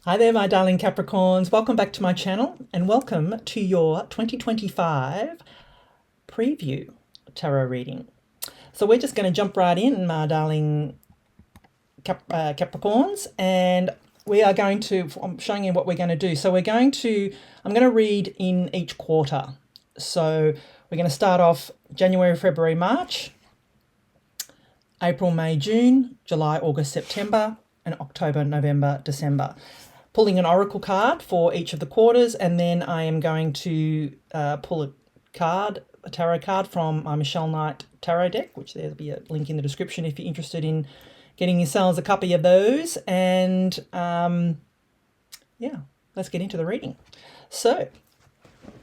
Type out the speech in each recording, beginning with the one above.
Hi there, my darling Capricorns. Welcome back to my channel and welcome to your 2025 preview tarot reading. So we're just going to jump right in, my darling Capricorns, and we are going to, I'm showing you what we're going to do. So I'm going to read in each quarter. So we're going to start off January, February, March, April, May, June, July, August, September, and October, November, December. Pulling an oracle card for each of the quarters, and then I am going to pull a tarot card from my Michelle Knight tarot deck, which there'll be a link in the description if you're interested in getting yourselves a copy of those. And yeah, let's get into the reading. So,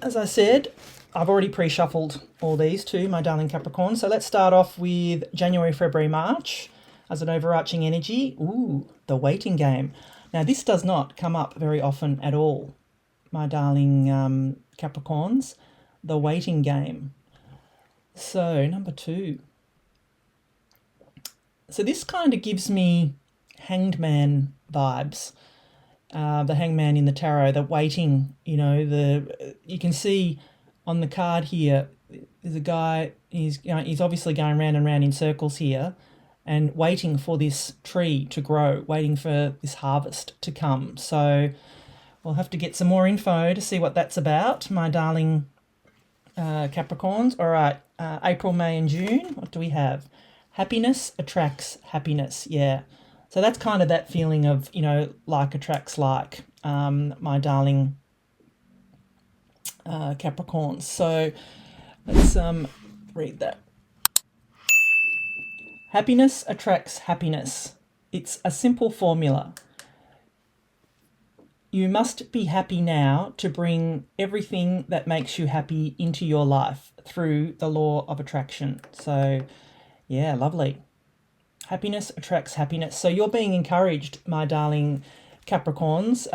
as I said, I've already pre-shuffled all these too, my darling Capricorn. So let's start off with January, February, March as an overarching energy. Ooh, the waiting game. Now, this does not come up very often at all, my darling Capricorns, the waiting game. So, number 2. So this kind of gives me Hanged Man vibes. The hangman in the tarot, the waiting, you can see on the card here, there's a guy, he's obviously going round and round in circles here, and waiting for this tree to grow, waiting for this harvest to come. So we'll have to get some more info to see what that's about, my darling Capricorns. All right, April, May, and June, what do we have? Happiness attracts happiness, yeah. So that's kind of that feeling of, like attracts like, my darling Capricorns. So let's read that. Happiness attracts happiness. It's a simple formula. You must be happy now to bring everything that makes you happy into your life through the law of attraction. So, yeah, lovely. Happiness attracts happiness. So you're being encouraged, my darling Capricorns,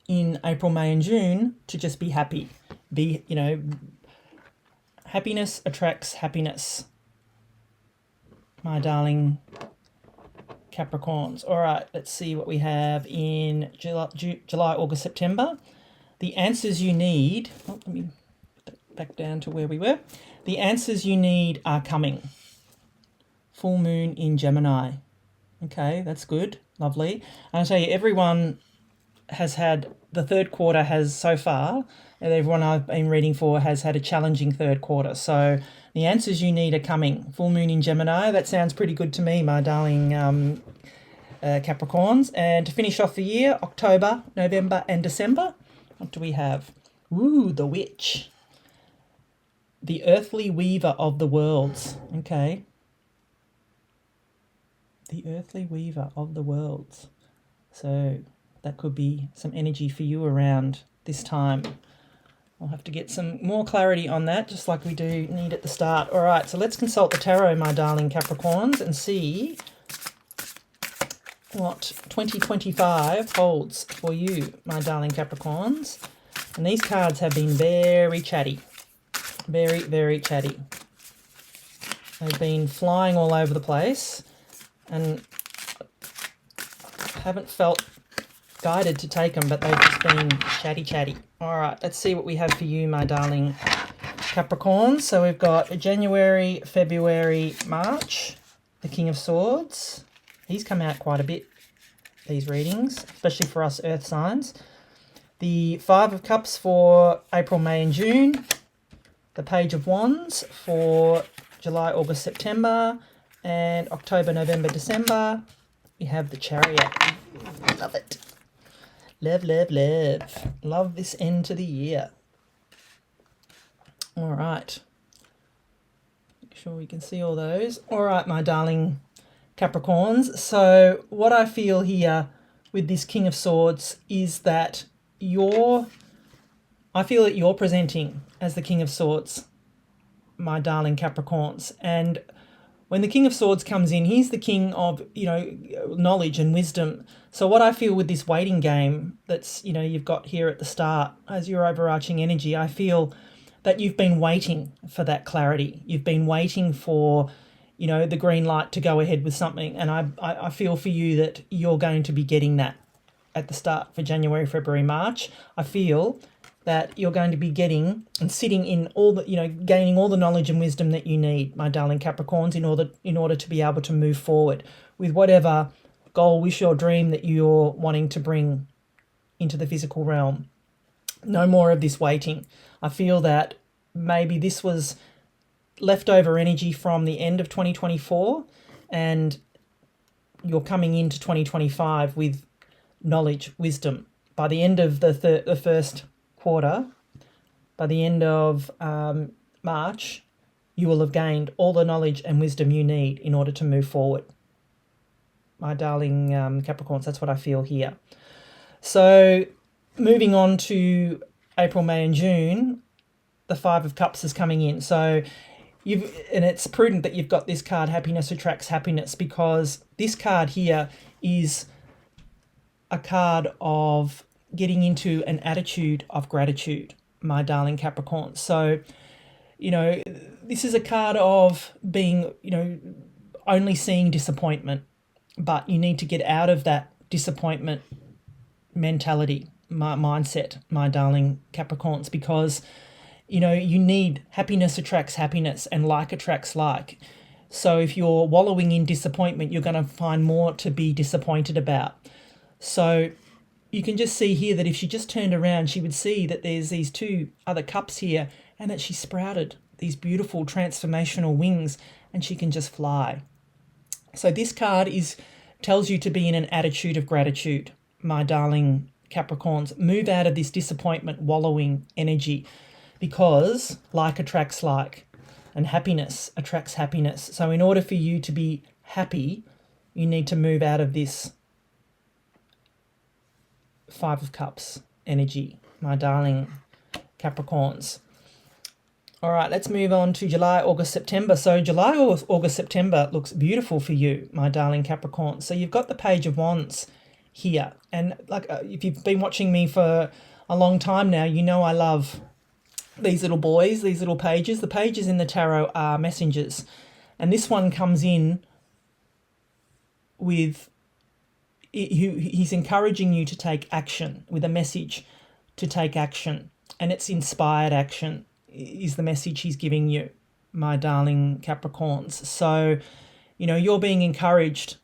in April, May, and June to just be happy. Happiness attracts happiness, my darling Capricorns. All right, let's see what we have in July, August, September. The answers you need, let me put that back down to where we were. The answers you need are coming. Full moon in Gemini. Okay, that's good, lovely. And I'll tell you, everyone has had, the third quarter has so far, and everyone I've been reading for has had a challenging third quarter. So the answers you need are coming. Full moon in Gemini, that sounds pretty good to me, my darling Capricorns. And to finish off the year, October, November, and December, what do we have? Ooh, the witch. The earthly weaver of the worlds. Okay. The earthly weaver of the worlds. So that could be some energy for you around this time. I'll have to get some more clarity on that, just like we do need at the start. All right, so let's consult the tarot, my darling Capricorns, and see what 2025 holds for you, my darling Capricorns. And these cards have been very chatty. Very, very chatty. They've been flying all over the place and haven't felt guided to take them, but they've just been chatty. All right, let's see what we have for you, my darling Capricorn. So we've got January, February, March, the King of Swords. He's come out quite a bit, these readings, especially for us earth signs. The Five of Cups for April, May, and June. The Page of Wands for July, August, September, and October, November, December. We have the Chariot. Love it. Love, love, love. Love this end to the year. All right. Make sure we can see all those. All right, my darling Capricorns. So what I feel here with this King of Swords is that I feel that you're presenting as the King of Swords, my darling Capricorns. And when the King of Swords comes in, he's the king of, knowledge and wisdom. So what I feel with this waiting game that's, you've got here at the start as your overarching energy, I feel that you've been waiting for that clarity. You've been waiting for, the green light to go ahead with something. And I feel for you that you're going to be getting that at the start for January, February, March. I feel that you're going to be getting and sitting in all the, gaining all the knowledge and wisdom that you need, my darling Capricorns, in order to be able to move forward with whatever goal, wish, or dream that you're wanting to bring into the physical realm. No more of this waiting. I feel that maybe this was leftover energy from the end of 2024, and you're coming into 2025 with knowledge, wisdom. By the end of the first quarter, by the end of March, you will have gained all the knowledge and wisdom you need in order to move forward. My darling Capricorns, that's what I feel here. So moving on to April, May and June, the Five of Cups is coming in. So and it's prudent that you've got this card, Happiness Attracts Happiness, because this card here is a card of getting into an attitude of gratitude, my darling Capricorn. So, this is a card of being, only seeing disappointment, but you need to get out of that disappointment mentality, mindset, my darling Capricorns, because you need happiness attracts happiness and like attracts like. So if you're wallowing in disappointment, you're going to find more to be disappointed about. So you can just see here that if she just turned around, she would see that there's these two other cups here and that she sprouted these beautiful transformational wings and she can just fly. So this card tells you to be in an attitude of gratitude, my darling Capricorns. Move out of this disappointment, wallowing energy, because like attracts like, and happiness attracts happiness. So in order for you to be happy, you need to move out of this Five of Cups energy, my darling Capricorns. All right, let's move on to July, August, September. So July, August, September looks beautiful for you, my darling Capricorn. So you've got the Page of Wands here. And if you've been watching me for a long time now, I love these little boys, these little pages. The pages in the tarot are messengers. And this one comes in with, he's encouraging you to take action, with a message to take action. And it's inspired action is the message he's giving you, my darling Capricorns. So, you're being encouraged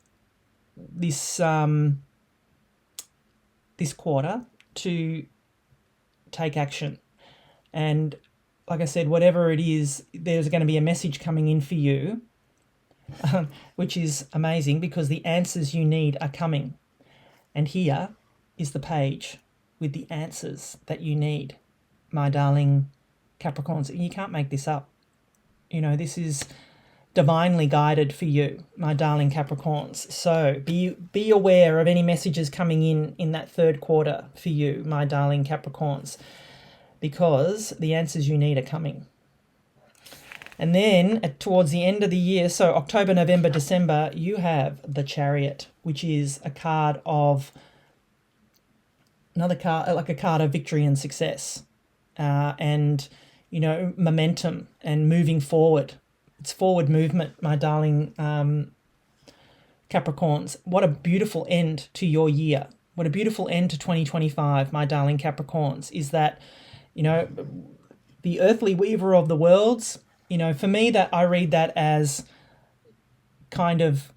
this this quarter to take action. And like I said, whatever it is, there's going to be a message coming in for you, which is amazing because the answers you need are coming. And here is the page with the answers that you need, my darling Capricorns. You can't make this up. This is divinely guided for you, my darling Capricorns. So be aware of any messages coming in that third quarter for you, my darling Capricorns, because the answers you need are coming. And then towards the end of the year, so October, November, December, you have the Chariot, which is a card of, another card, like a card of victory and success, and, momentum and moving forward. It's forward movement, my darling Capricorns. What a beautiful end to your year. What a beautiful end to 2025, my darling Capricorns, is that, the earthly weaver of the worlds, for me, that I read that as kind of,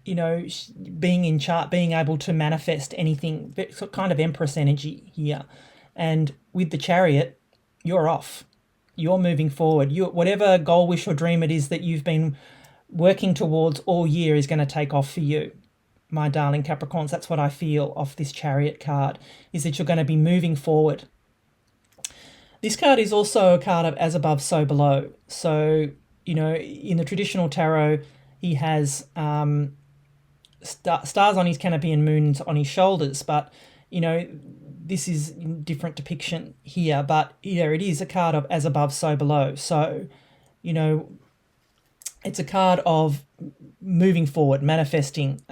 being in chart, being able to manifest anything, kind of Empress energy here. And with the Chariot, you're off. You're moving forward. Whatever goal, wish or dream it is that you've been working towards all year is going to take off for you, my darling Capricorns. That's what I feel off this Chariot card, is that you're going to be moving forward. This card is also a card of as above, so below. So, in the traditional tarot, he has stars on his canopy and moons on his shoulders. But, this is a different depiction here. But, it is a card of as above, so below. So, it's a card of moving forward, manifesting,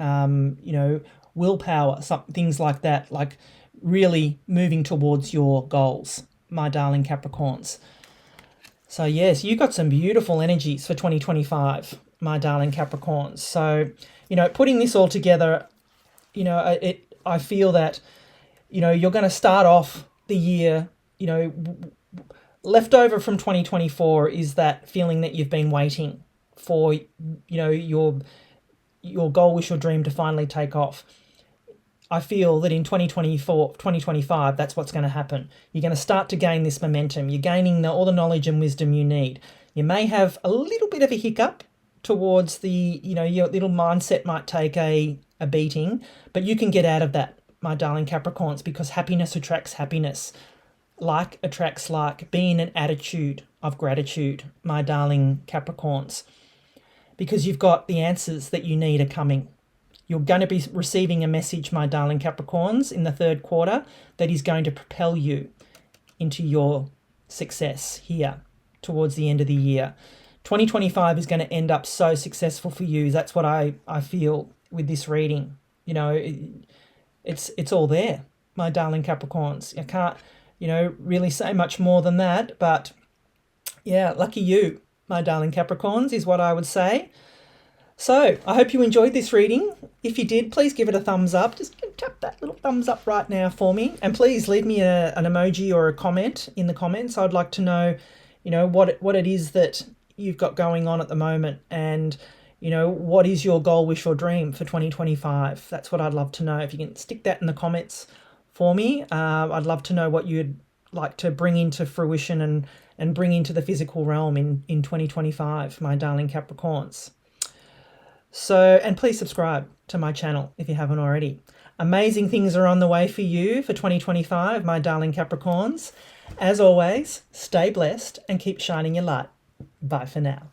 willpower, things like that, like really moving towards your goals, my darling Capricorns. So yes, you got some beautiful energies for 2025, my darling Capricorns. So, putting this all together, I feel that, you're going to start off the year, left over from 2024 is that feeling that you've been waiting for, your goal, wish, or dream to finally take off. I feel that in 2025, that's what's going to happen. You're going to start to gain this momentum. You're gaining all the knowledge and wisdom you need. You may have a little bit of a hiccup towards your little mindset might take a beating, but you can get out of that, my darling Capricorns, because happiness attracts happiness. Like attracts like. Be in an attitude of gratitude, my darling Capricorns, because you've got the answers that you need are coming. You're going to be receiving a message, my darling Capricorns, in the third quarter that is going to propel you into your success here towards the end of the year. 2025 is going to end up so successful for you. That's what I feel with this reading. It's all there, my darling Capricorns. I can't, really say much more than that, but yeah, lucky you, my darling Capricorns, is what I would say. So I hope you enjoyed this reading. If you did, please give it a thumbs up. Just tap that little thumbs up right now for me. And please leave me an emoji or a comment in the comments. I'd like to know, what it is that you've got going on at the moment, and, what is your goal, wish, or dream for 2025? That's what I'd love to know. If you can stick that in the comments for me, I'd love to know what you'd like to bring into fruition and bring into the physical realm in 2025, my darling Capricorns. So, and please subscribe to my channel if you haven't already. Amazing things are on the way for you for 2025, my darling Capricorns. As always, stay blessed and keep shining your light. Bye for now.